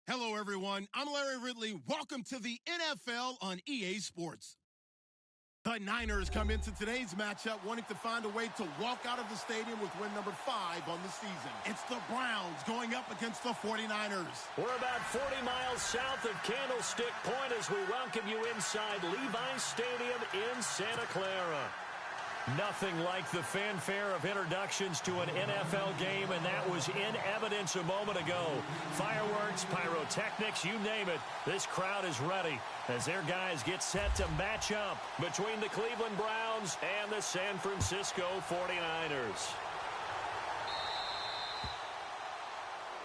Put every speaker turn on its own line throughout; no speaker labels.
Hello, everyone. I'm Larry Ridley. Welcome to the NFL on EA Sports. The Niners come into today's matchup wanting to find a way to walk out of the stadium with win number 5 on the season. It's the Browns going up against the 49ers.
We're about 40 miles south of Candlestick Point as we welcome you inside Levi's Stadium in Santa Clara. Nothing like the fanfare of introductions to an NFL game, and that was in evidence a moment ago. Fireworks, pyrotechnics, you name it. This crowd is ready as their guys get set to match up between the Cleveland Browns and the San Francisco 49ers.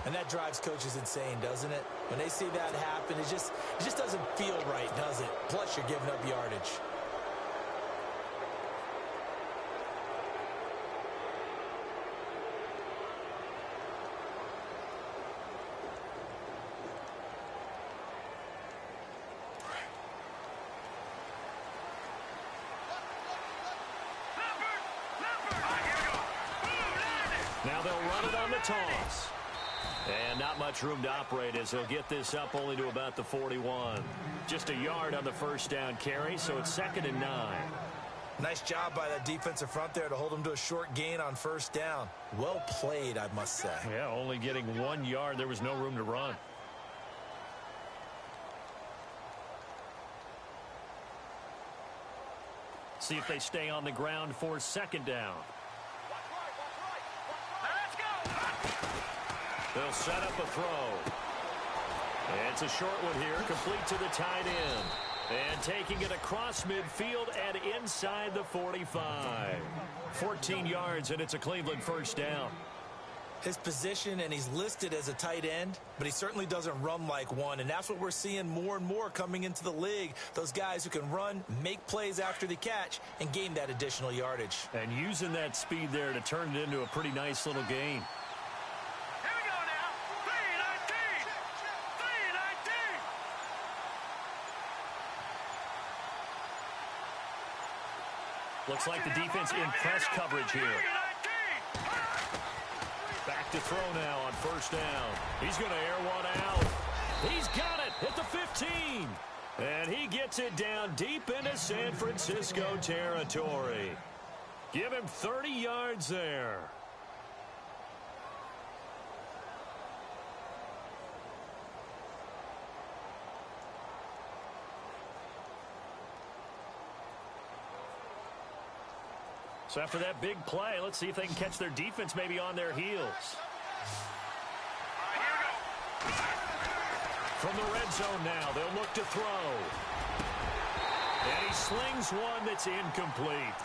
And that drives coaches insane, doesn't it? When they see that happen, it just doesn't feel right, does it? Plus, you're giving up yardage.
Now they'll run it on the toss. And not much room to operate as they'll get this up only to about the 41. Just a yard on the first down carry, so it's 2nd and 9.
Nice job by that defensive front there to hold them to a short gain on first down. Well played, I must say.
Yeah, only getting 1 yard. There was no room to run. See if they stay on the ground for 2nd down. They'll set up a throw. It's a short one here, complete to the tight end. And taking it across midfield and inside the 45. 14 yards, and it's a Cleveland first down.
His position, and he's listed as a tight end, but he certainly doesn't run like one, and that's what we're seeing more and more coming into the league. Those guys who can run, make plays after the catch, and gain that additional yardage.
And using that speed there to turn it into a pretty nice little gain. Looks like the defense in press coverage here. Back to throw now on first down. He's going to air one out. He's got it at the 15. And he gets it down deep into San Francisco territory. Give him 30 yards there. So after that big play, let's see if they can catch their defense maybe on their heels. From the red zone now, they'll look to throw. And he slings one that's incomplete.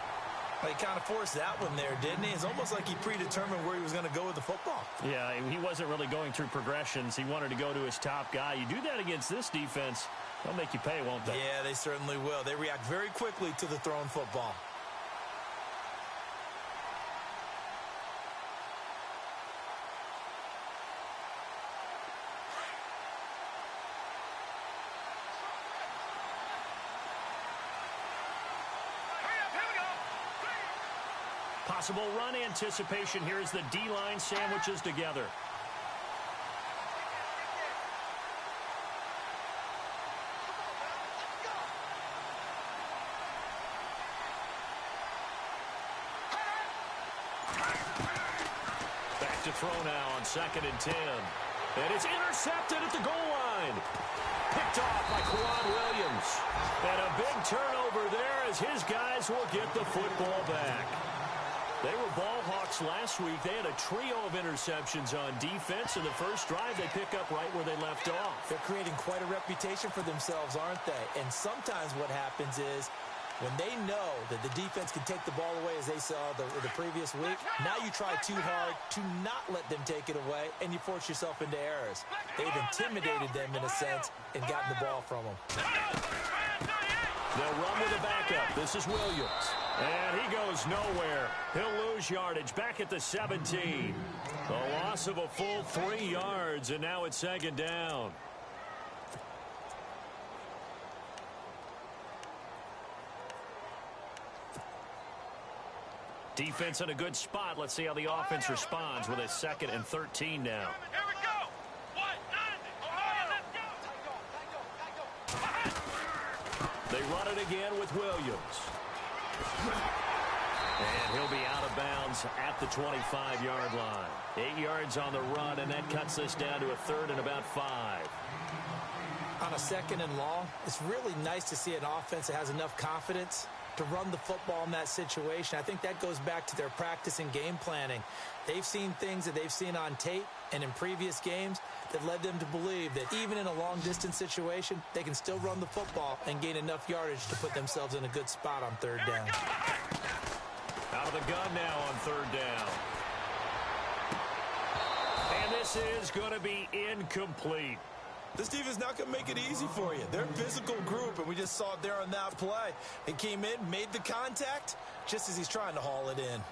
Well, he kind of forced that one there, didn't he? It's almost like he predetermined where he was going to go with the football.
Yeah, he wasn't really going through progressions. He wanted to go to his top guy. You do that against this defense, they'll make you pay, won't they?
Yeah, they certainly will. They react very quickly to the thrown football.
Possible run anticipation here as the D-line sandwiches together. Back to throw now on 2nd and 10. And it's intercepted at the goal line. Picked off by Quan Williams. And a big turnover there as his guys will get the football back. They were ball hawks last week. They had a trio of interceptions on defense. In the first drive, they pick up right where they left off.
They're creating quite a reputation for themselves, aren't they? And sometimes what happens is when they know that the defense can take the ball away, as they saw the previous week, now you try too hard to not let them take it away, and you force yourself into errors. They've intimidated them in a sense and gotten the ball from them.
They'll run with a backup. This is Williams. And he goes nowhere. He'll lose yardage back at the 17. The loss of a full 3 yards, and now it's 2nd down. Defense in a good spot. Let's see how the offense responds with a 2nd and 13 now.
Here we go. 1, 9,
again with Williams. And he'll be out of bounds at the 25-yard line. 8 yards on the run, and that cuts this down to a 3rd and about 5.
On a 2nd and long, it's really nice to see an offense that has enough confidence to run the football in that situation. I think that goes back to their practice and game planning. They've seen things that they've seen on tape and in previous games that led them to believe that even in a long-distance situation, they can still run the football and gain enough yardage to put themselves in a good spot on 3rd down.
Out of the gun now on 3rd down. And this is going to be incomplete.
This defense not going to make it easy for you. They're a physical group, and we just saw it there on that play. They came in, made the contact, just as he's trying to haul it in.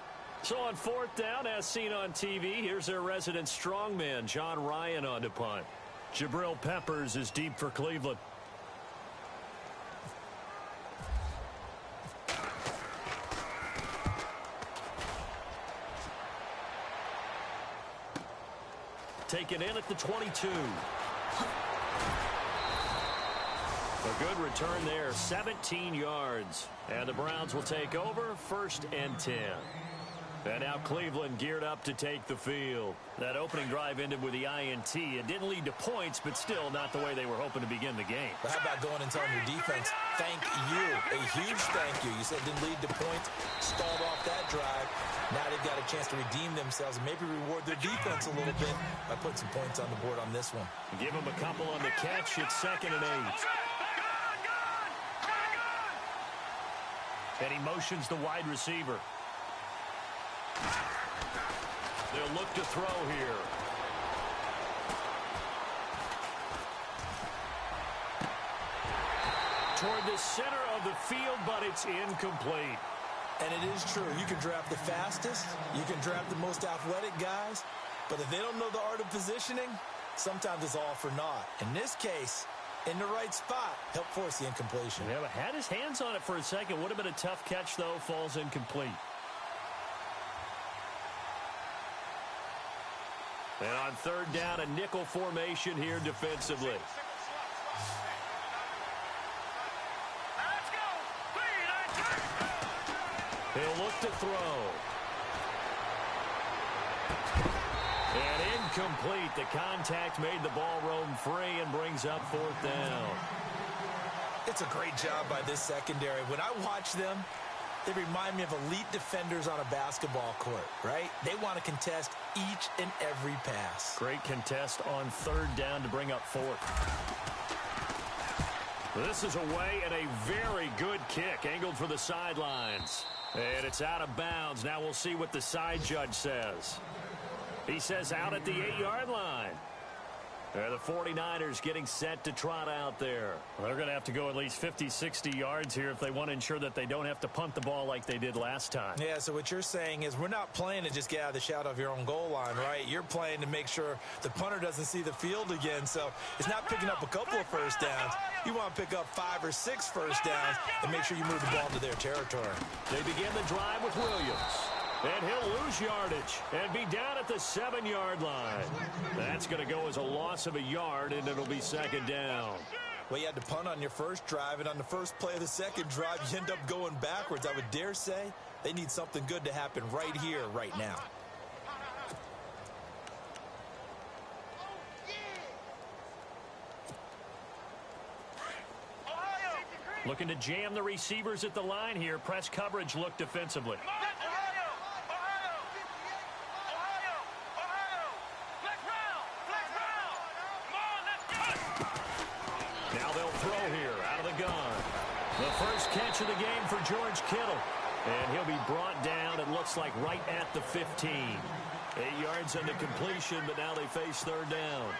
So on 4th down, as seen on TV, here's their resident strongman, John Ryan, on to punt. Jabril Peppers is deep for Cleveland. Taken in at the 22. A good return there, 17 yards. And the Browns will take over, 1st and 10. And now Cleveland geared up to take the field. That opening drive ended with the INT. It didn't lead to points, but still not the way they were hoping to begin the game.
But how about going and telling your defense, thank you, a huge thank you. You said it didn't lead to points, stalled off that drive. Now they've got a chance to redeem themselves and maybe reward their defense a little bit by putting some points on the board on this one.
Give them a couple on the catch. It's 2nd and 8. And he motions the wide receiver. They'll look to throw here. Toward the center of the field, but it's incomplete.
And it is true. You can draft the fastest. You can draft the most athletic guys. But if they don't know the art of positioning, sometimes it's all for naught. In this case, in the right spot, helped force the incompletion.
Yeah, but had his hands on it for a second. Would have been a tough catch, though. Falls incomplete. And on 3rd down, a nickel formation here defensively. He'll look to throw. And incomplete. The contact made the ball roam free and brings up 4th down.
It's a great job by this secondary. When I watch them, they remind me of elite defenders on a basketball court, right? They want to contest each and every pass.
Great contest on 3rd down to bring up 4th. This is away and a very good kick, angled for the sidelines. And it's out of bounds. Now we'll see what the side judge says. He says out at the 8-yard line. The 49ers getting set to trot out there. Well, they're going to have to go at least 50, 60 yards here if they want to ensure that they don't have to punt the ball like they did last time.
Yeah, so what you're saying is we're not playing to just get out of the shadow of your own goal line, right? You're playing to make sure the punter doesn't see the field again. So it's not picking up a couple of first downs. You want to pick up 5 or 6 first downs and make sure you move the ball to their territory.
They begin the drive with Williams. And he'll lose yardage and be down at the 7-yard line. That's going to go as a loss of a yard, and it'll be 2nd down.
Well, you had to punt on your first drive, and on the first play of the second drive, you end up going backwards. I would dare say they need something good to happen right here, right now.
Looking to jam the receivers at the line here. Press coverage look defensively. Now they'll throw here out of the gun. The first catch of the game for George Kittle. And he'll be brought down, it looks like, right at the 15. 8 yards on the completion, but now they face 3rd down.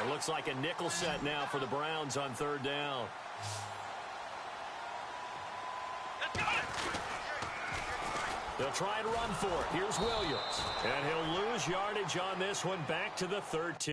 It looks like a nickel set now for the Browns on 3rd down. They'll try and run for it. Here's Williams. And he'll lose yardage on this one back to the 13.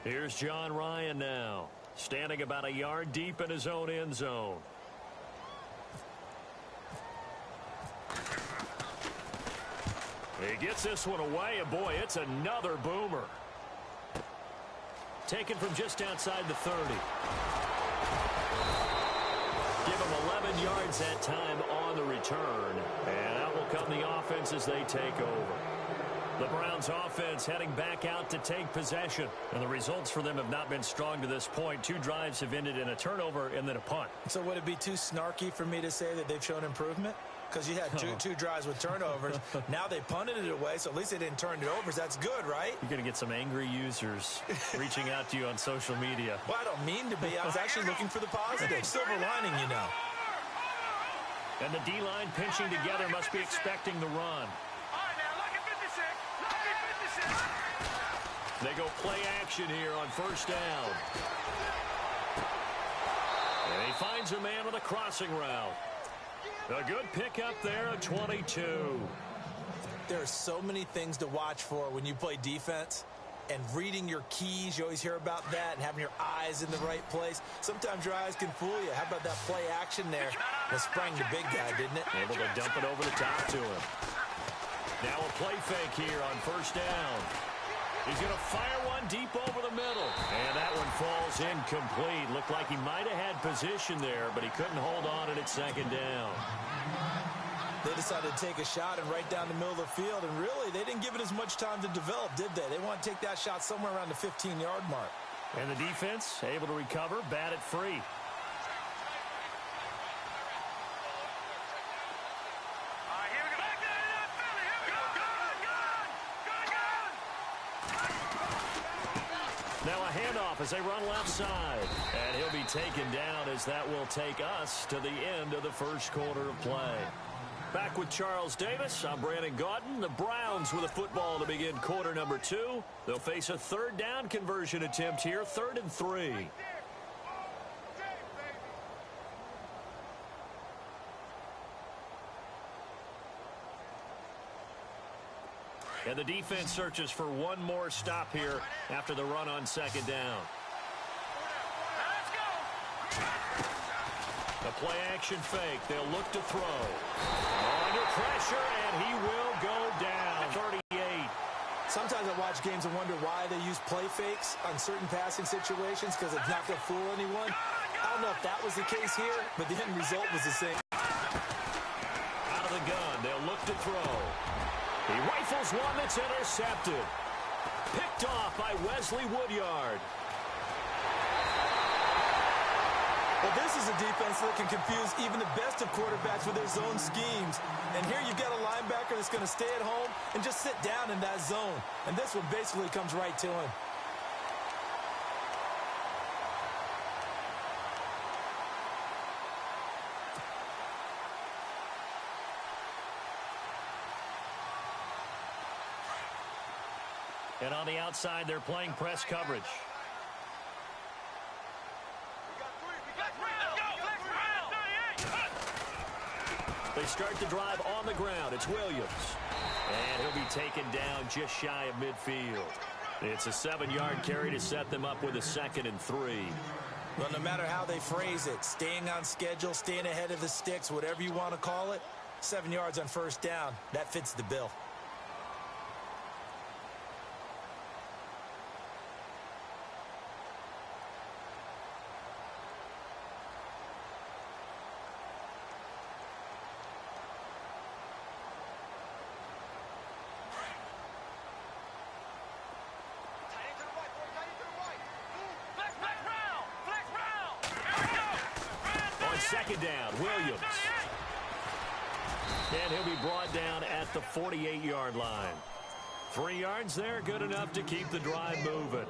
Here's John Ryan now, standing about a yard deep in his own end zone. He gets this one away, and boy, it's another boomer. Taken from just outside the 30. Give him 11 yards that time on the return. And out will come the offense as they take over. The Browns offense heading back out to take possession. And the results for them have not been strong to this point. 2 drives have ended in a turnover and then a punt.
So would it be too snarky for me to say that they've shown improvement? Because you had two drives with turnovers. Now they punted it away, so at least they didn't turn it over. So that's good, right?
You're going to get some angry users reaching out to you on social media.
Well, I don't mean to be. I was actually looking for the positive. Silver lining, you know.
And the D-line pinching together must be expecting the run. They go play action here on first down. And he finds a man with a crossing route. A good pickup there at 22.
There are so many things to watch for when you play defense. And reading your keys, you always hear about that, and having your eyes in the right place. Sometimes your eyes can fool you. How about that play action there? That sprang the big guy, didn't it?
Able to dump it over the top to him. Now a play fake here on first down. He's going to fire one deep over the middle. And that one falls incomplete. Looked like he might have had position there, but he couldn't hold on at second down.
They decided to take a shot and right down the middle of the field, and really, they didn't give it as much time to develop, did they? They want to take that shot somewhere around the 15-yard mark.
And the defense able to recover, bat it free. Now a handoff as they run left side. And he'll be taken down as that will take us to the end of the first quarter of play. Back with Charles Davis, I'm Brandon Gaudin. The Browns with a football to begin quarter number 2. They'll face a third down conversion attempt here, 3rd and 3. And the defense searches for one more stop here after the run on second down. The play action fake. They'll look to throw. Under pressure, and he will go down. 38.
Sometimes I watch games and wonder why they use play fakes on certain passing situations, because it's not going to fool anyone. I don't know if that was the case here, but the end result was the same.
Out of the gun, they'll look to throw. He rifles one that's intercepted. Picked off by Wesley Woodyard.
Well, this is a defense that can confuse even the best of quarterbacks with their zone schemes. And here you've got a linebacker that's going to stay at home and just sit down in that zone. And this one basically comes right to him.
And on the outside, they're playing press coverage. They start the drive on the ground. It's Williams. And he'll be taken down just shy of midfield. It's a 7-yard carry to set them up with a 2nd and 3.
Well, no matter how they phrase it, staying on schedule, staying ahead of the sticks, whatever you want to call it, 7 yards on first down, that fits the bill.
Second down, Williams. And he'll be brought down at the 48-yard line. 3 yards there, good enough to keep the drive moving.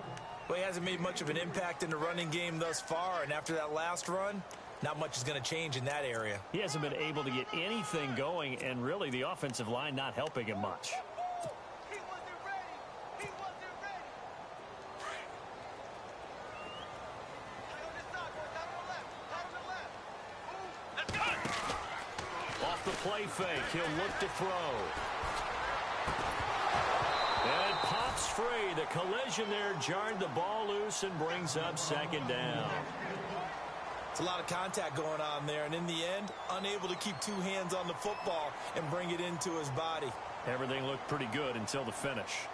Well, he hasn't made much of an impact in the running game thus far, and after that last run, not much is going to change in that area.
He hasn't been able to get anything going, and really the offensive line not helping him much. Play fake. He'll look to throw. And pops free. The collision there jarred the ball loose and brings up second down.
It's a lot of contact going on there, and in the end, unable to keep two hands on the football and bring it into his body.
Everything looked pretty good until the finish.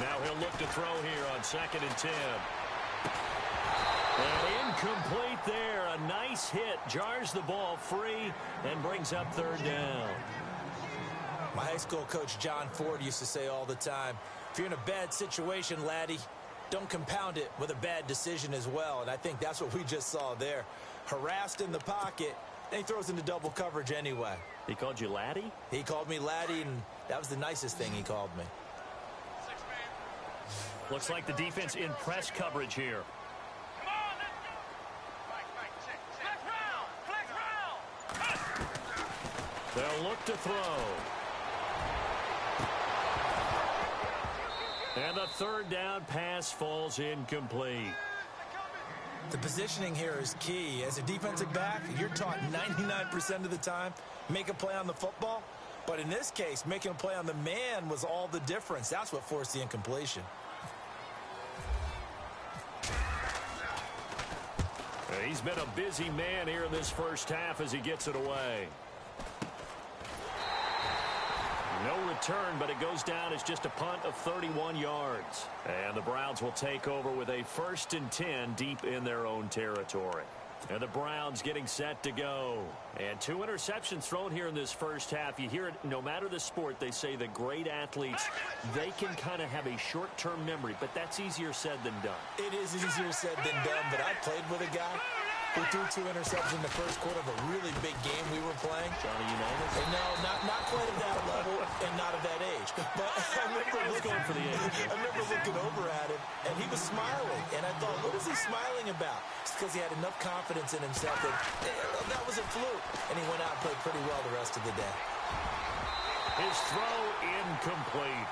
Now he'll look to throw here on 2nd and 10. And incomplete there. A nice hit. Jars the ball free and brings up 3rd down.
My high school coach, John Ford, used to say all the time, if you're in a bad situation, laddie, don't compound it with a bad decision as well. And I think that's what we just saw there. Harassed in the pocket, and he throws into double coverage anyway.
He called you laddie?
He called me laddie, and that was the nicest thing he called me.
Looks like the defense in press coverage here.
Come on, let's go. Flex round.
They'll look to throw. And the 3rd down pass falls incomplete.
The positioning here is key. As a defensive back, you're taught 99% of the time, make a play on the football. But in this case, making a play on the man was all the difference. That's what forced the incompletion.
He's been a busy man here in this first half as he gets it away. No return, but it goes down as just a punt of 31 yards. And the Browns will take over with a 1st and 10 deep in their own territory. And the Browns getting set to go. And 2 interceptions thrown here in this first half. You hear it, no matter the sport, they say the great athletes, they can kind of have a short-term memory, but that's easier said than done.
It is easier said than done, but I played with a guy who threw 2 interceptions in the first quarter of a really big game we were playing.
Johnny Unitas?
No, not quite at that level and not at that age. But I remember looking over at him, and he was smiling. And I thought, what is he smiling about? It's because he had enough confidence in himself that that was a fluke. And he went out and played pretty well the rest of the day.
His throw incomplete.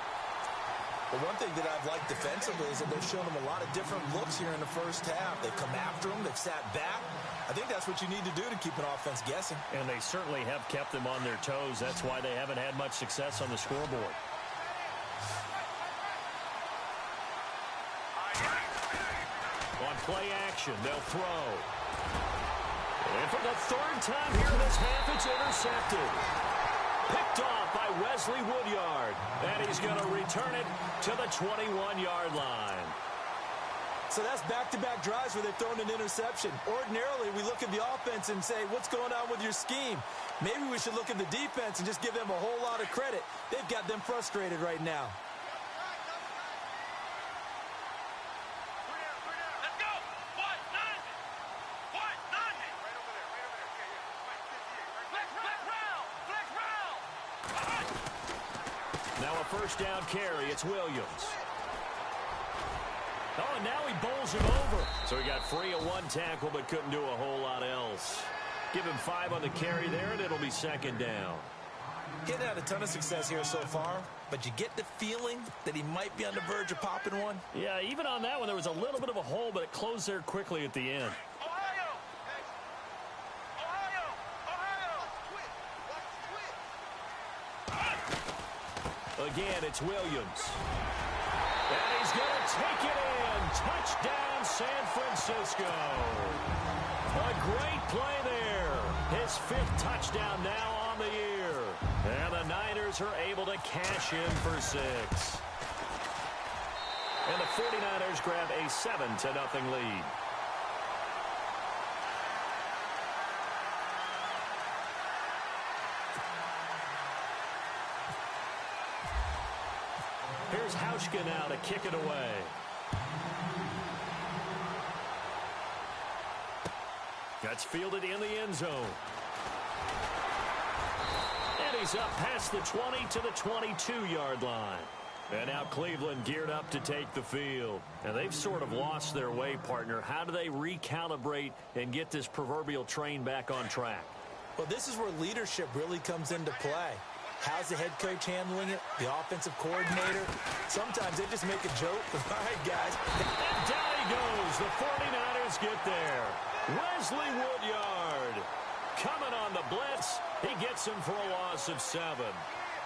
But one thing that I've liked defensively is that they've shown him a lot of different looks here in the first half. They've come after him. They've sat back. I think that's what you need to do to keep an offense guessing.
And they certainly have kept them on their toes. That's why they haven't had much success on the scoreboard. On play action, they'll throw. And for the 3rd time here in this half, it's intercepted. Picked off by Wesley Woodyard. And he's going to return it to the 21-yard line.
So that's back-to-back drives where they've thrown an interception. Ordinarily, we look at the offense and say, what's going on with your scheme? Maybe we should look at the defense and just give them a whole lot of credit. They've got them frustrated right now.
Now a 1st down carry. It's Williams. Oh, and now he bowls him over. So he got free of 1 tackle but couldn't do a whole lot else. Give him 5 on the carry there, and it'll be 2nd down.
He hasn't had a ton of success here so far, but you get the feeling that he might be on the verge of popping one.
Yeah, even on that one, there was a little bit of a hole, but it closed there quickly at the end. Again, it's Williams. And he's going to take it in. Touchdown, San Francisco. A great play there. His 5th touchdown now on the year. And the Niners are able to cash in for 6. And the 49ers grab a 7-0 lead. Here's RICHG now to kick it away. That's fielded in the end zone. And he's up past the 20 to the 22-yard line. And now Cleveland geared up to take the field. And they've sort of lost their way, partner. How do they recalibrate and get this proverbial train back on track?
Well, this is where leadership really comes into play. How's the head coach handling it? The offensive coordinator? Sometimes they just make a joke. All right, guys.
And down he goes. The 49ers get there. Wesley Woodyard coming on the blitz. He gets him for a loss of 7.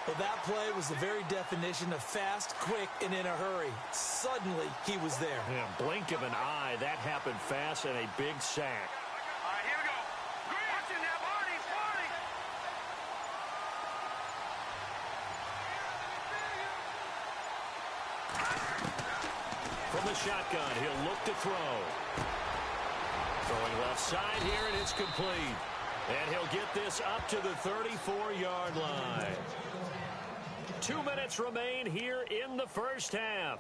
Well, that play was the very definition of fast, quick, and in a hurry. Suddenly, he was there.
Yeah, blink of an eye. That happened fast and a big sack.
All right, here we go. Watching that, Marty, Marty.
From the shotgun, he'll look to throw. Throwing left side here, and it's complete. And he'll get this up to the 34-yard line. 2 minutes remain here in the first half.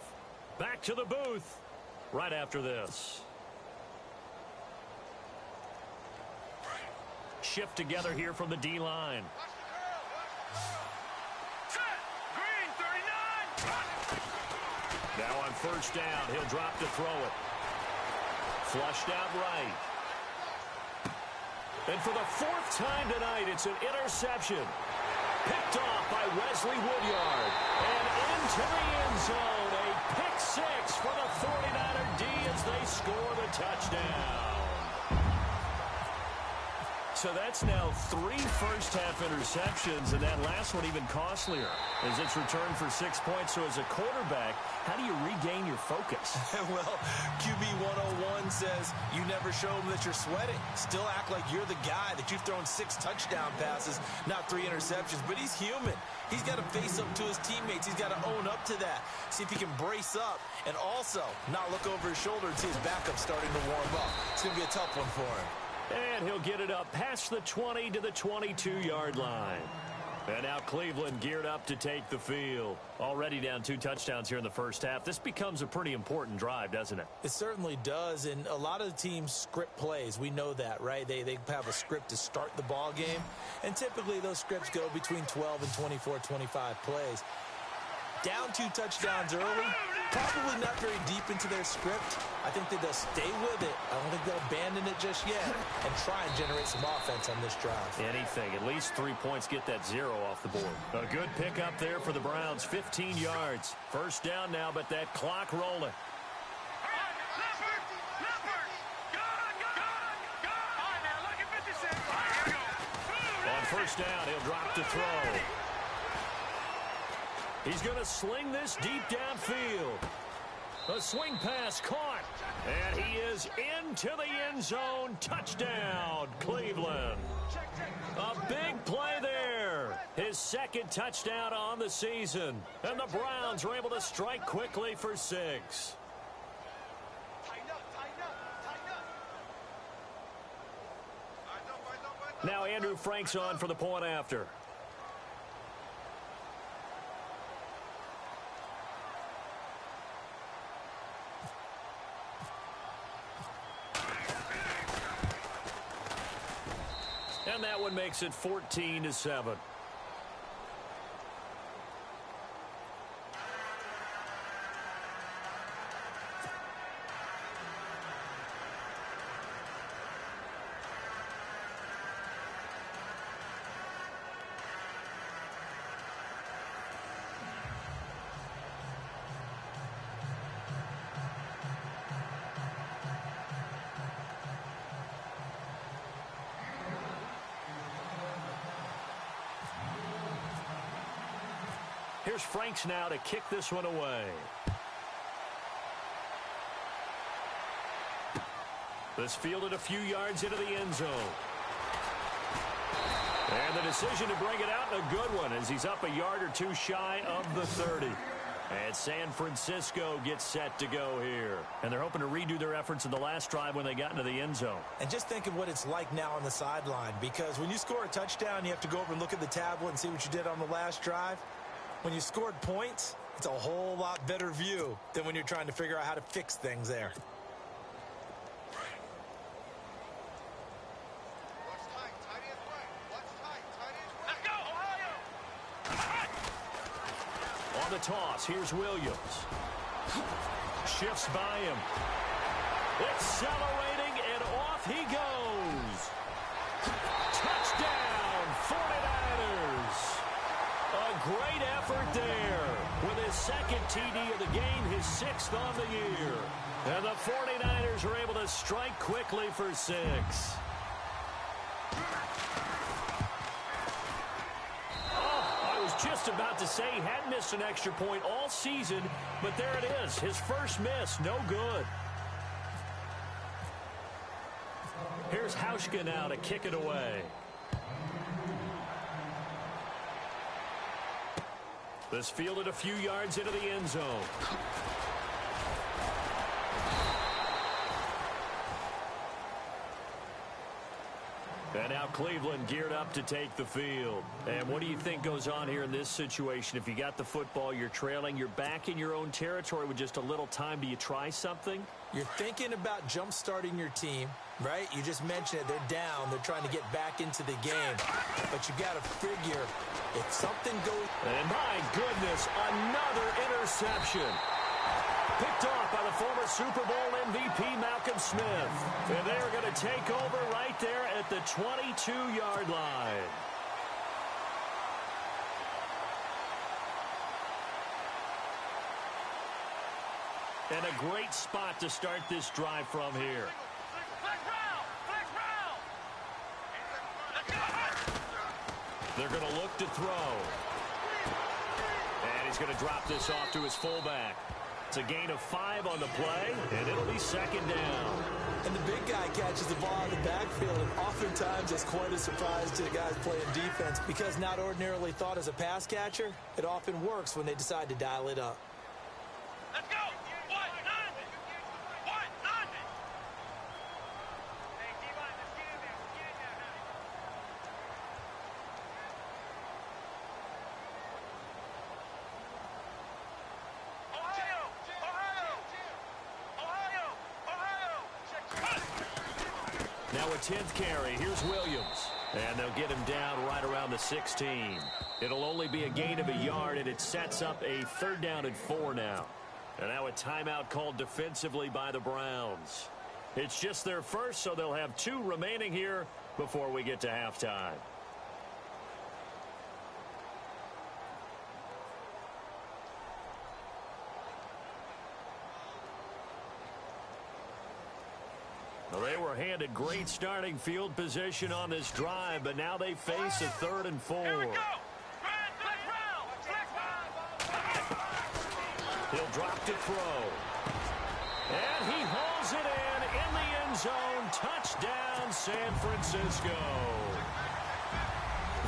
Back to the booth right after this. Shift together here from the D-line.
Green, 39.
Now on first down, he'll drop to throw it. Flushed out right. And for the 4th time tonight, it's an interception. Picked off by Wesley Woodyard. And into the end zone. A pick 6 for the 49er D as they score the touchdown. So that's now 3 first-half interceptions, and that last one even costlier as it's returned for 6 points. So as a quarterback, how do you regain your focus?
Well, QB 101 says you never show them that you're sweating. Still act like you're the guy, that you've thrown 6 touchdown passes, not 3 interceptions. But he's human. He's got to face up to his teammates. He's got to own up to that. See if he can brace up and also not look over his shoulder and see his backup starting to warm up. It's going to be a tough one for him.
And he'll get it up past the 20 to the 22-yard line. And now Cleveland geared up to take the field. Already down 2 touchdowns here in the first half. This becomes a pretty important drive, doesn't it?
It certainly does, and a lot of the teams script plays. We know that, right? They have a script to start the ball game, and typically those scripts go between 12 and 24, 25 plays. Down 2 touchdowns early, probably not very deep into their script. I think that they'll stay with it. I don't think they'll abandon it just yet and try and generate some offense on this drive.
Anything. At least 3 points, get that 0 off the board. A good pickup there for the Browns. 15 yards. First down now, but that clock rolling. On first down, he'll drop to throw. He's going to sling this deep downfield. A swing pass caught. And he is into the end zone. Touchdown, Cleveland. A big play there. His 2nd touchdown on the season. And the Browns are able to strike quickly for 6. Now Andrew Frank's on for the point after. And that one makes it 14-7. Here's Franks now to kick this one away. This fielded a few yards into the end zone. And the decision to bring it out, a good one, as he's up a yard or 2 shy of the 30. And San Francisco gets set to go here. And they're hoping to redo their efforts in the last drive when they got into the end zone.
And just think of what it's like now on the sideline, because when you score a touchdown, you have to go over and look at the tablet and see what you did on the last drive. When you scored points, it's a whole lot better view than when you're trying to figure out how to fix things there.
On the toss. Here's Williams. Shifts by him. Accelerating, and off he goes. Touchdown, 49ers. A great effort there. With his second TD of the game, his sixth on the year. And the 49ers are able to strike quickly for 6. Just about to say he hadn't missed an extra point all season, but there it is. His first miss, no good. Here's RICHG now to kick it away. This fielded a few yards into the end zone. And now Cleveland geared up to take the field. And what do you think goes on here in this situation? If you got the football, you're trailing, you're back in your own territory with just a little time. Do you try something?
You're thinking about jump-starting your team, right? You just mentioned it. They're down. They're trying to get back into the game. But you got to figure if something goes...
And my goodness, another interception. Picked off by the former Super Bowl MVP, Malcolm Smith. And they're going to take over right there at the 22-yard line. And a great spot to start this drive from here. They're going to look to throw. And he's going to drop this off to his fullback. It's a gain of 5 on the play, and it'll be second down.
And the big guy catches the ball in the backfield, and oftentimes it's quite a surprise to the guys playing defense because not ordinarily thought as a pass catcher, it often works when they decide to dial it up.
Let's go!
Now a 10th carry. Here's Williams. And they'll get him down right around the 16. It'll only be a gain of a yard, and it sets up a 3rd down and 4 now. And now a timeout called defensively by the Browns. It's just their first, so they'll have 2 remaining here before we get to halftime. Well, they were handed great starting field position on this drive, but now they face a 3rd and 4. He'll drop to throw. And he hauls it in the end zone. Touchdown, San Francisco.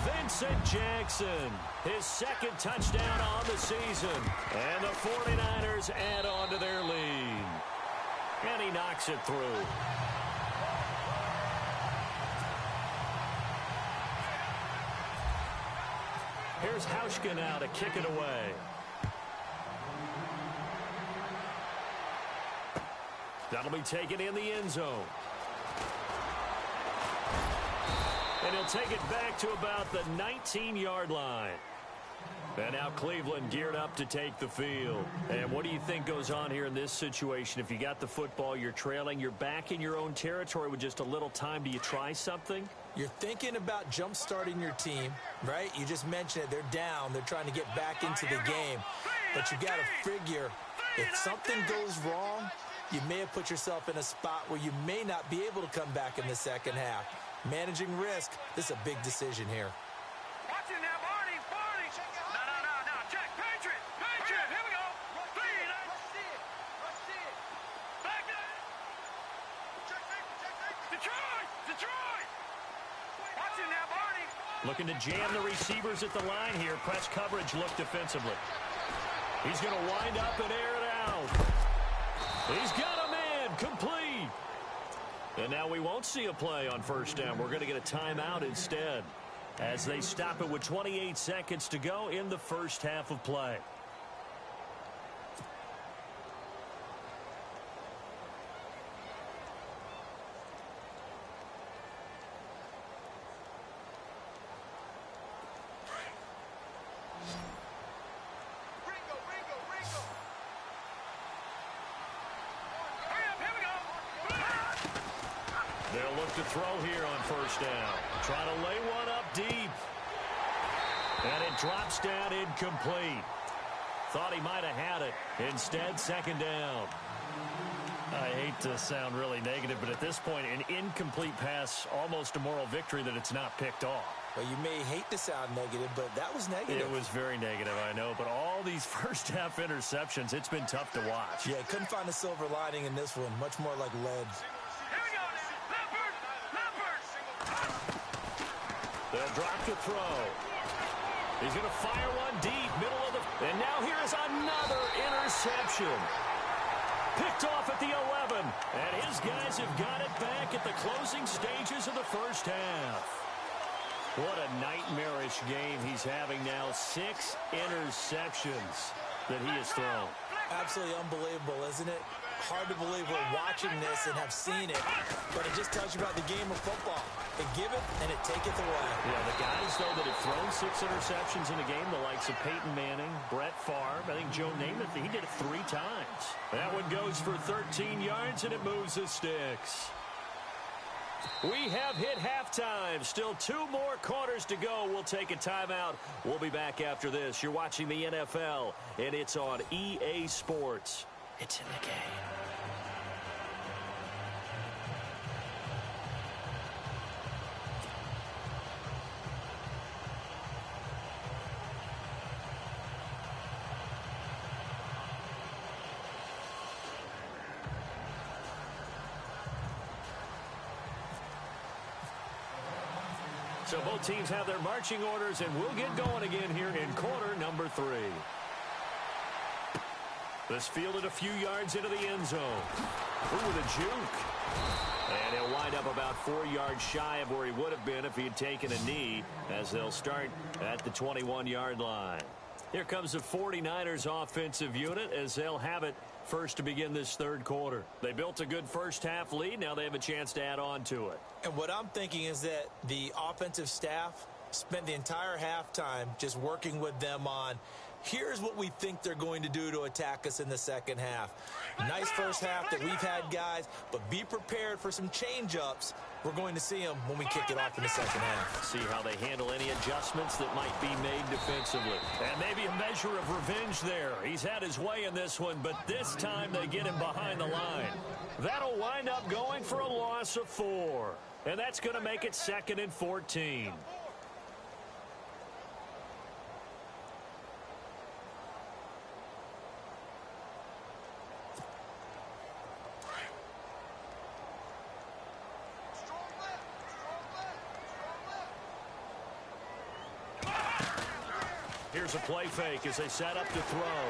Vincent Jackson, his 2nd touchdown on the season. And the 49ers add on to their lead. And he knocks it through. Here's RICHG now to kick it away. That'll be taken in the end zone. And he'll take it back to about the 19-yard line. And now Cleveland geared up to take the field. And what do you think goes on here in this situation? If you got the football, you're trailing, you're back in your own territory with just a little time. Do you try something?
You're thinking about jump-starting your team, right? You just mentioned it. They're down. They're trying to get back into the game. But you got to figure if something goes wrong, you may have put yourself in a spot where you may not be able to come back in the second half. Managing risk, this is a big decision here.
Watch it now, Barney. No. Check. Patriot. Here we go. Back up. Detroit. Watch it now, Barney.
Looking to jam the receivers at the line here. Press coverage look defensively. He's going to wind up and air it out. He's got a man. Complete. And now we won't see a play on 1st down. We're going to get a timeout instead as they stop it with 28 seconds to go in the first half of play. to throw here on first down. Trying to lay one up deep. And it drops down incomplete. Thought he might have had it. Instead, second down. I hate to sound really negative, but at this point, an incomplete pass, almost a moral victory that it's not picked off.
Well, you may hate to sound negative, but that was negative.
It was very negative, I know. But all these first-half interceptions, it's been tough to watch.
Yeah, couldn't find a silver lining in this one. Much more like lead.
Here we go. Leopard.
They'll drop to throw. He's going to fire one deep, middle of the... And now here is another interception. Picked off at the 11. And his guys have got it back at the closing stages of the first half. What a nightmarish game he's having now. 6 interceptions that he has thrown.
Absolutely unbelievable, isn't it? Hard to believe we're watching this and have seen it, but it just tells you about the game of football. It give it and it taketh away.
Yeah, the guys, though, that have thrown 6 interceptions in a game, the likes of Peyton Manning, Brett Favre, I think Joe Namath, he did it 3 times. That one goes for 13 yards, and it moves the sticks. We have hit halftime. Still 2 more quarters to go. We'll take a timeout. We'll be back after this. You're watching the NFL, and it's on EA Sports. It's in the game. So both teams have their marching orders, and we'll get going again here in quarter number 3. This fielded a few yards into the end zone. Ooh, with a juke. And he'll wind up about 4 yards shy of where he would have been if he had taken a knee, as they'll start at the 21-yard line. Here comes the 49ers offensive unit as they'll have it first to begin this third quarter. They built a good first-half lead. Now they have a chance to add on to it.
And what I'm thinking is that the offensive staff spent the entire halftime just working with them on, here's what we think they're going to do to attack us in the second half. Nice first half that we've had, guys, but be prepared for some change-ups. We're going to see them when we kick it off in the second half.
See how they handle any adjustments that might be made defensively. And maybe a measure of revenge there. He's had his way in this one, but this time they get him behind the line. That'll wind up going for a loss of 4. And that's going to make it 2nd and 14. Here's a play fake as they set up to throw.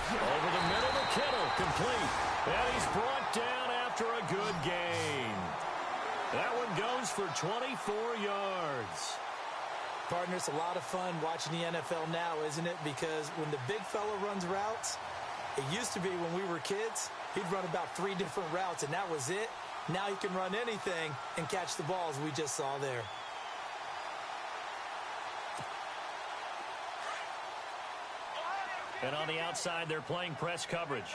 Over the middle to Kittle, complete. And he's brought down after a good gain. That one goes for 24 yards.
Partner, it's a lot of fun watching the NFL now, isn't it? Because when the big fella runs routes, it used to be when we were kids, he'd run about 3 different routes, and that was it. Now he can run anything and catch the balls we just saw there.
And on the outside, they're playing press coverage.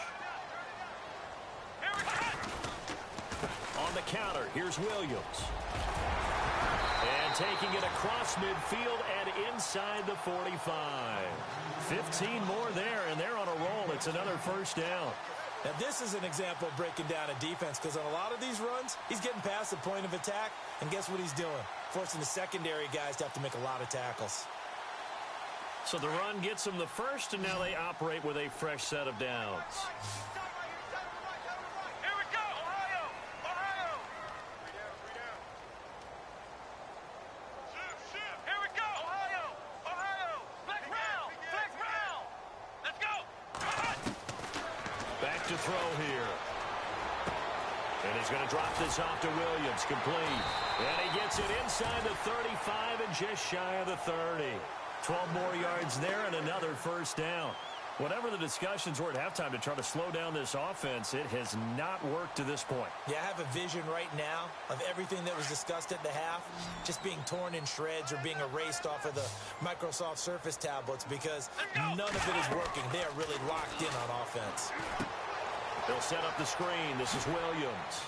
On the counter, here's Williams. And taking it across midfield and inside the 45. 15 more there, and they're on a roll. It's another first down.
Now, this is an example of breaking down a defense, because on a lot of these runs, he's getting past the point of attack, and guess what he's doing? Forcing the secondary guys to have to make a lot of tackles.
So the run gets them the first, and now they operate with a fresh set of downs.
Here we go, Ohio! Ohio! Here we go, Ohio! Ohio! Flex round! Flex round! Let's go!
Back to throw here. And he's going to drop this off to Williams, complete. And he gets it inside the 35 and just shy of the 30. 12 more yards there and another first down. Whatever the discussions were at halftime to try to slow down this offense, it has not worked to this point.
Yeah, I have a vision right now of everything that was discussed at the half just being torn in shreds or being erased off of the Microsoft Surface tablets, because none of it is working. They are really locked in on offense.
They'll set up the screen. This is Williams.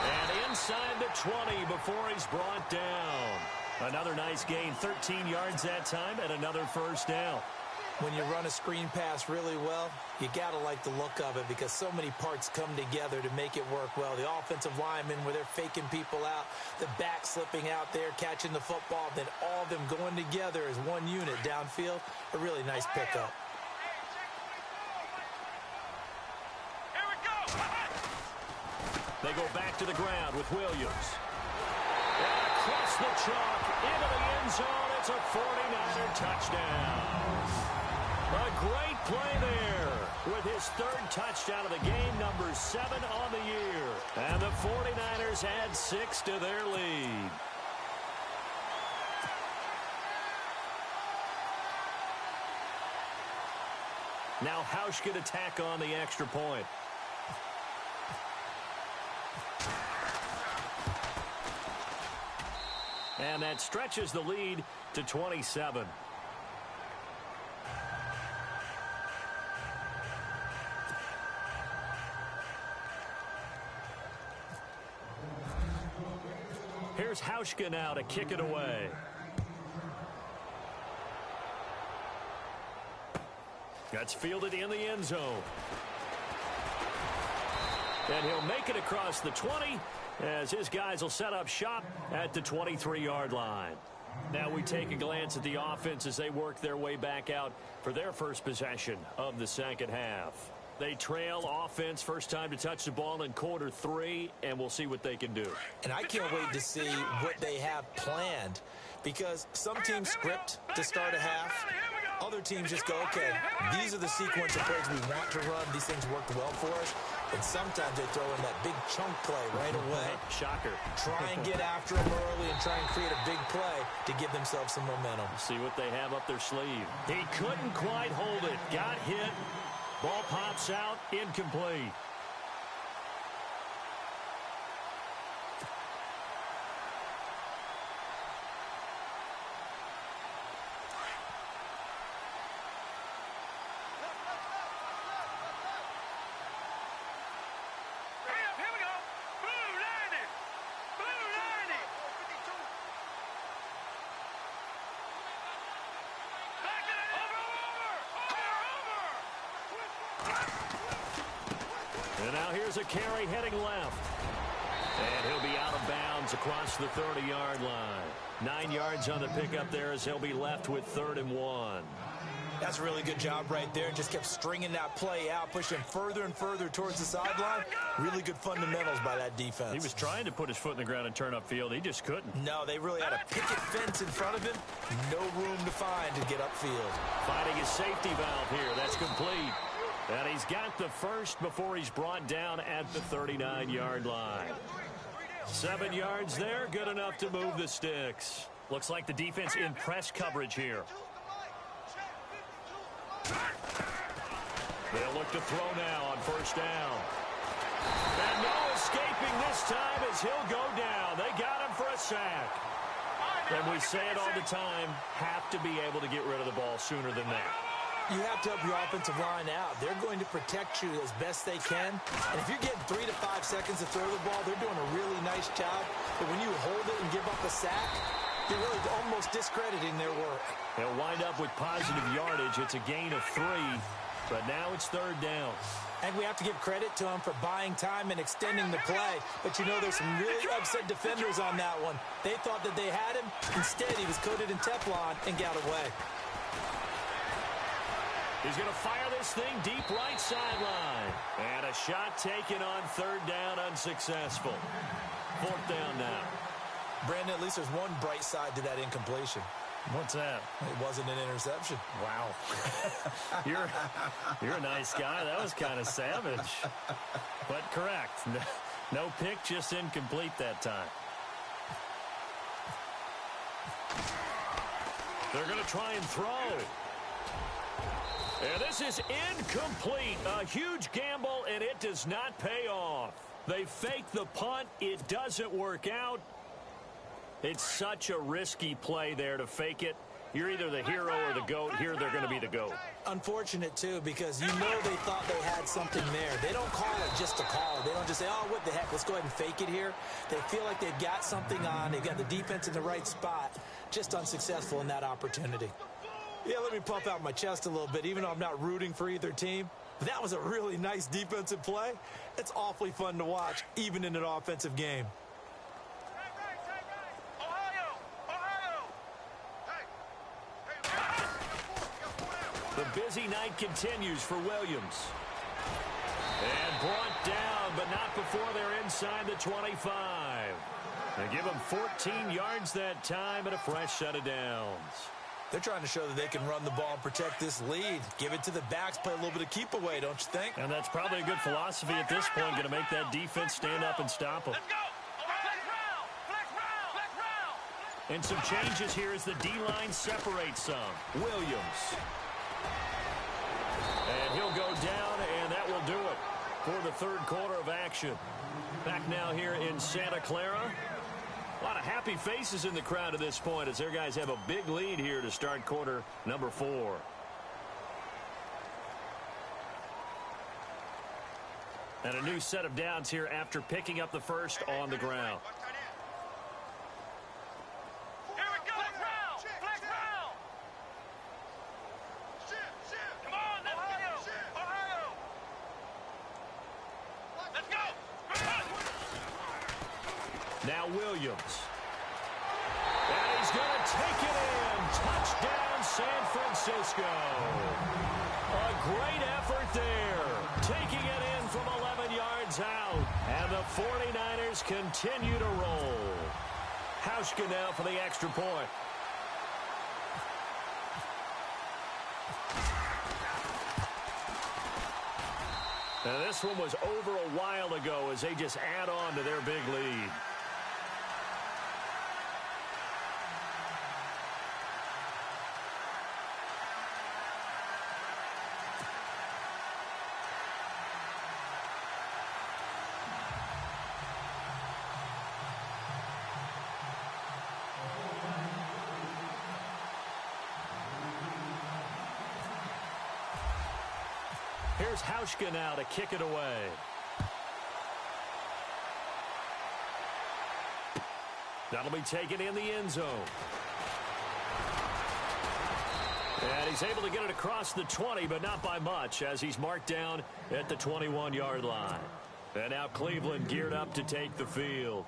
And inside the 20 before he's brought down. Another nice gain, 13 yards that time, and another first down.
When you run a screen pass really well, you got to like the look of it because so many parts come together to make it work well. The offensive linemen where they're faking people out, the back slipping out there, catching the football, then all of them going together as one unit downfield. A really nice pickup.
Here we go.
They go back to the ground with Williams. And across the chalk, into the end zone. It's a 49er touchdown. A great play there with his third touchdown of the game, number 7 on the year. And the 49ers add 6 to their lead. Now RICHG to tack on the extra point. And that stretches the lead to 27. Here's RICHG now to kick it away. That's fielded in the end zone. And he'll make it across the 20 as his guys will set up shop at the 23-yard line. Now we take a glance at the offense as they work their way back out for their first possession of the second half. They trail offense, first time to touch the ball in quarter 3, and we'll see what they can do.
And I can't wait to see what they have planned because some teams script to start a half. Other teams just go, okay, these are the sequence of plays we want to run. These things worked well for us. And sometimes they throw in that big chunk play right away.
Shocker.
Try and get after them early and try and create a big play to give themselves some momentum.
See what they have up their sleeve. He couldn't quite hold it. Got hit. Ball pops out. Incomplete. And now here's a carry heading left. And he'll be out of bounds across the 30-yard line. 9 yards on the pickup there as he'll be left with 3rd and 1.
That's a really good job right there. Just kept stringing that play out, pushing further and further towards the sideline. Really good fundamentals by that defense.
He was trying to put his foot in the ground and turn upfield. He just couldn't.
No, they really had a picket fence in front of him. No room to find to get upfield.
Finding his safety valve here. That's complete. And he's got the first before he's brought down at the 39-yard line. 7 yards there, good enough to move the sticks. Looks like the defense in press coverage here. They'll look to throw now on first down. And no escaping this time as he'll go down. They got him for a sack. And we say it all the time, have to be able to get rid of the ball sooner than that.
You have to help your offensive line out. They're going to protect you as best they can. And if you're getting 3 to 5 seconds to throw the ball, they're doing a really nice job. But when you hold it and give up a sack, you're really almost discrediting their work.
They'll wind up with positive yardage. It's a gain of 3, but now it's 3rd down.
And we have to give credit to him for buying time and extending the play. But you know, there's some really upset defenders on that one. They thought that they had him. Instead, he was coated in Teflon and got away.
He's going to fire this thing deep right sideline. And a shot taken on 3rd down, unsuccessful. 4th down now.
Brandon, at least there's one bright side to that incompletion.
What's that?
It wasn't an interception.
Wow. You're a nice guy. That was kind of savage. But correct. No pick, just incomplete that time. They're going to try and throw. And this is incomplete. A huge gamble, and it does not pay off. They fake the punt. It doesn't work out. It's such a risky play there to fake it You're either the hero or the GOAT. Here they're going to be the GOAT.
Unfortunate, too, because you know they thought they had something there. They don't call it just to call it. They don't just say, oh, what the heck, let's go ahead and fake it here. They feel like they've got something on. They've got the defense in the right spot. Just unsuccessful in that opportunity. Yeah, let me pump out my chest a little bit, even though I'm not rooting for either team. That was a really nice defensive play. It's awfully fun to watch, even in an offensive game.
The busy night continues for Williams. And brought down, but not before they're inside the 25. They give them 14 yards that time and a fresh set of downs.
They're trying to show that they can run the ball and protect this lead. Give it to the backs, play a little bit of keep away, don't you think?
And that's probably a good philosophy at this point, going to make that defense stand up and stop them.
Let's go. Flex round.
And some changes here as the D-line separates some. Williams. And he'll go down, and that will do it for the third quarter of action. Back now here in Santa Clara. A lot of happy faces in the crowd at this point as their guys have a big lead here to start quarter number 4. And a new set of downs here after picking up the first on the ground.
Here we go. Flex round. Come on, Ohio. Let's go.
Now Williams. And he's going to take it in. Touchdown, San Francisco. A great effort there. Taking it in from 11 yards out. And the 49ers continue to roll. RICHG now for the extra point. Now this one was over a while ago as they just add on to their big lead. Here's RICHG now to kick it away. That'll be taken in the end zone. And he's able to get it across the 20, but not by much, as he's marked down at the 21-yard line. And now Cleveland geared up to take the field.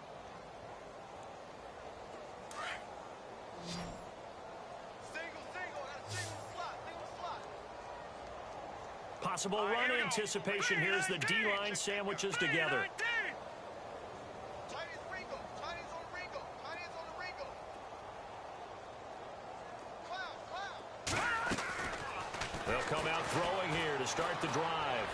Possible run anticipation. Here's the D-line sandwiches together. They'll come out throwing here to start the drive.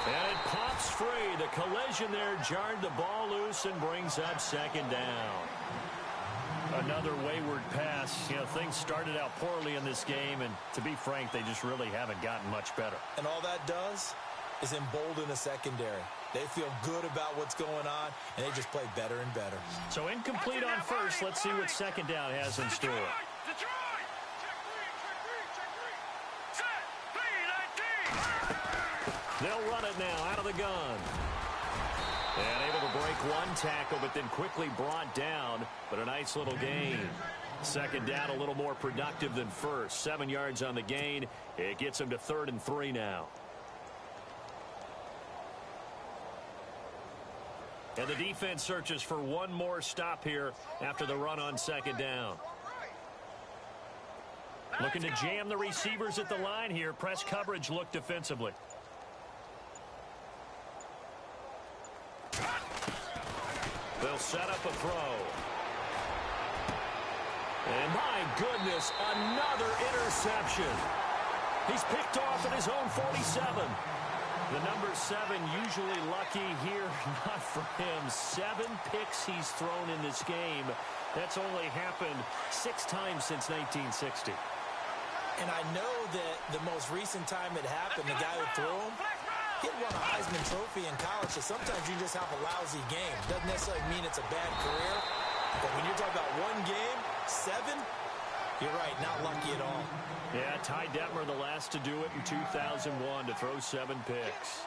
And it pops free. The collision there jarred the ball loose and brings up second down. Another wayward pass. You know, things started out poorly in this game, and to be frank, they just really haven't gotten much better.
And all that does is embolden a secondary. They feel good about what's going on, and they just play better and better.
So incomplete on first. Let's see what second down has in store. They'll run it now out of the gun. And able to break one tackle, but then quickly brought down. But a nice little gain. Second down, a little more productive than first. 7 yards on the gain. It gets them to 3rd and 3 now. And the defense searches for one more stop here after the run on second down. Looking to jam the receivers at the line here. Press coverage look defensively. They'll set up a throw. And my goodness, another interception. He's picked off at his own 47. The number 7 usually lucky here, not for him. 7 picks he's thrown in this game. That's only happened 6 times since 1960.
And I know that the most recent time it happened, the guy who threw him, he won a Heisman Trophy in college, so sometimes you just have a lousy game. Doesn't necessarily mean it's a bad career. But when you're talking about one game, 7, You're right, not lucky at all.
Yeah, Ty Detmer the last to do it in 2001 to throw 7 picks.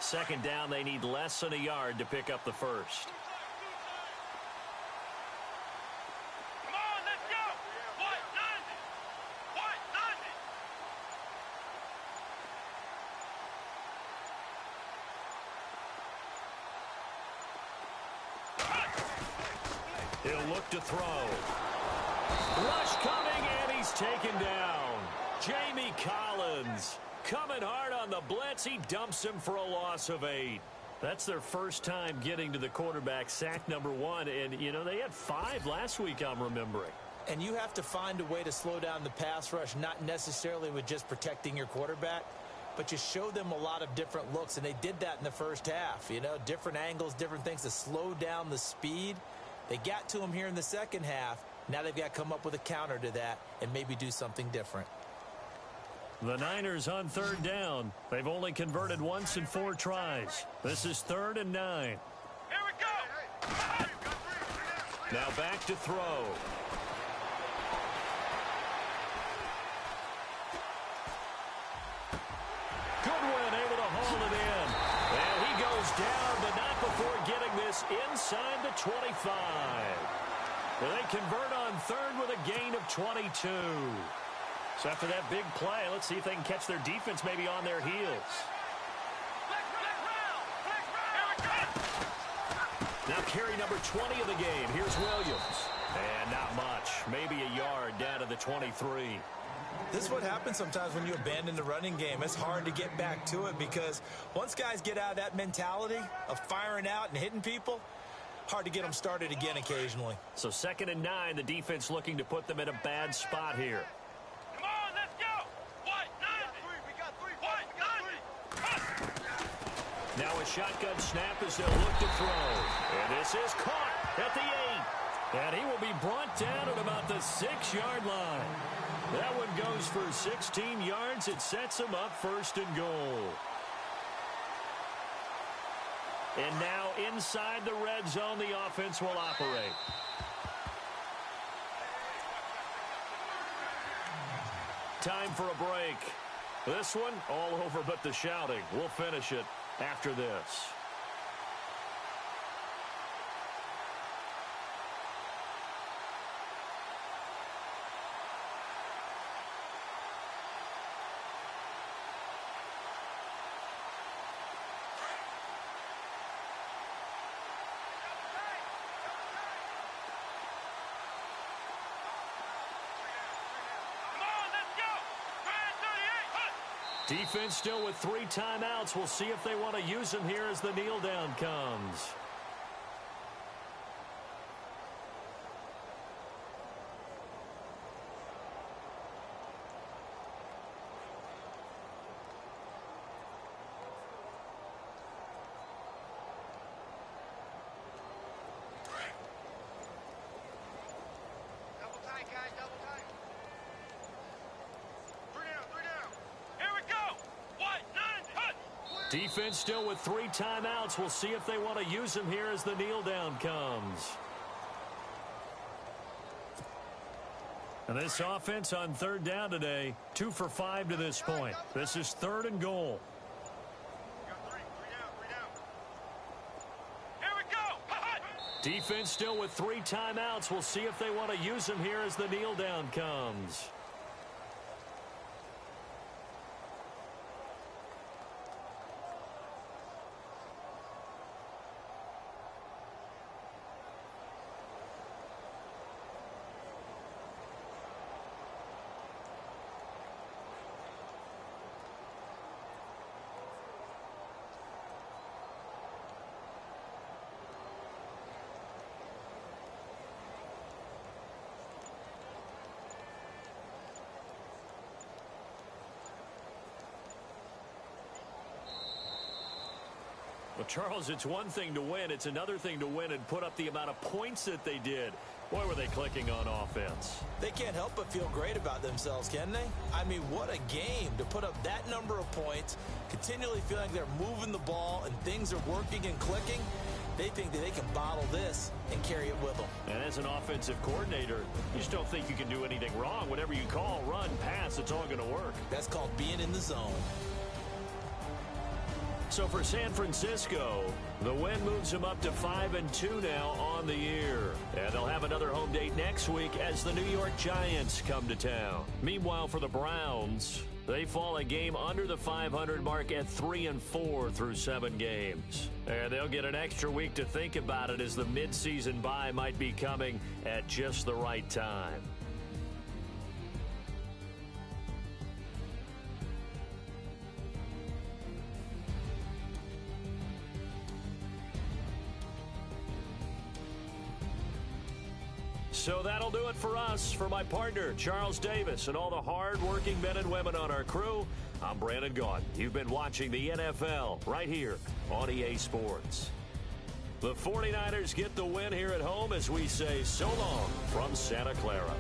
Second down, they need less than a yard to pick up the first.
Come on, let's go! What? Nothing! What? Nothing!
He'll look to throw. Rush coming, and he's taken down. Jamie Collins coming hard on the blitz. He dumps him for a loss of 8. That's their first time getting to the quarterback, sack number 1. And, you know, they had 5 last week, I'm remembering.
And you have to find a way to slow down the pass rush, not necessarily with just protecting your quarterback, but you show them a lot of different looks, and they did that in the first half. You know, different angles, different things to slow down the speed. They got to him here in the second half. Now they've got to come up with a counter to that and maybe do something different.
The Niners on third down. They've only converted once in 4 tries. This is 3rd and 9.
Here we go!
Now back to throw. Goodwin able to haul it in. And he goes down, but not before getting this inside the 25. Well, they convert on 3rd with a gain of 22. So after that big play, let's see if they can catch their defense maybe on their heels. Now carry number 20 of the game. Here's Williams. And not much. Maybe a yard down to the 23.
This is what happens sometimes when you abandon the running game. It's hard to get back to it because once guys get out of that mentality of firing out and hitting people, hard to get them started again occasionally.
So 2nd and 9, the defense looking to put them in a bad spot here.
Come on, let's go! What? Nothing! We got three! What? Nothing!
Now a shotgun snap as they'll look to throw. And this is caught at the 8. And he will be brought down at about the 6-yard line. That one goes for 16 yards. It sets him up 1st and goal. And now inside the red zone, the offense will operate. Time for a break. This one all over but the shouting. We'll finish it after this. Defense still with 3 timeouts. We'll see if they want to use them here as the kneel down comes.
Double tight, guys, double tight. 3 down. Here we go! What? Nothing!
Defense still with 3 timeouts. We'll see if they want to use them here as the kneel down comes. And this offense on 3rd down today, 2 for 5 to this point. This is 3rd and goal.
Three down. Here we go!
Defense still with 3 timeouts. We'll see if they want to use them here as the kneel down comes. Charles, it's one thing to win. It's another thing to win and put up the amount of points that they did. Boy, were they clicking on offense.
They can't help but feel great about themselves, can they? I mean, what a game to put up that number of points, continually feeling they're moving the ball and things are working and clicking. They think that they can bottle this and carry it with them.
And as an offensive coordinator, you just don't think you can do anything wrong. Whatever you call, run, pass, it's all going to work.
That's called being in the zone.
So for San Francisco, the win moves them up to 5-2 now on the year. And they'll have another home date next week as the New York Giants come to town. Meanwhile, for the Browns, they fall a game under the 500 mark at 3-4 through 7 games. And they'll get an extra week to think about it as the midseason bye might be coming at just the right time. So that'll do it for us. For my partner, Charles Davis, and all the hard-working men and women on our crew, I'm Brandon Gaudin. You've been watching the NFL right here on EA Sports. The 49ers get the win here at home as we say so long from Santa Clara.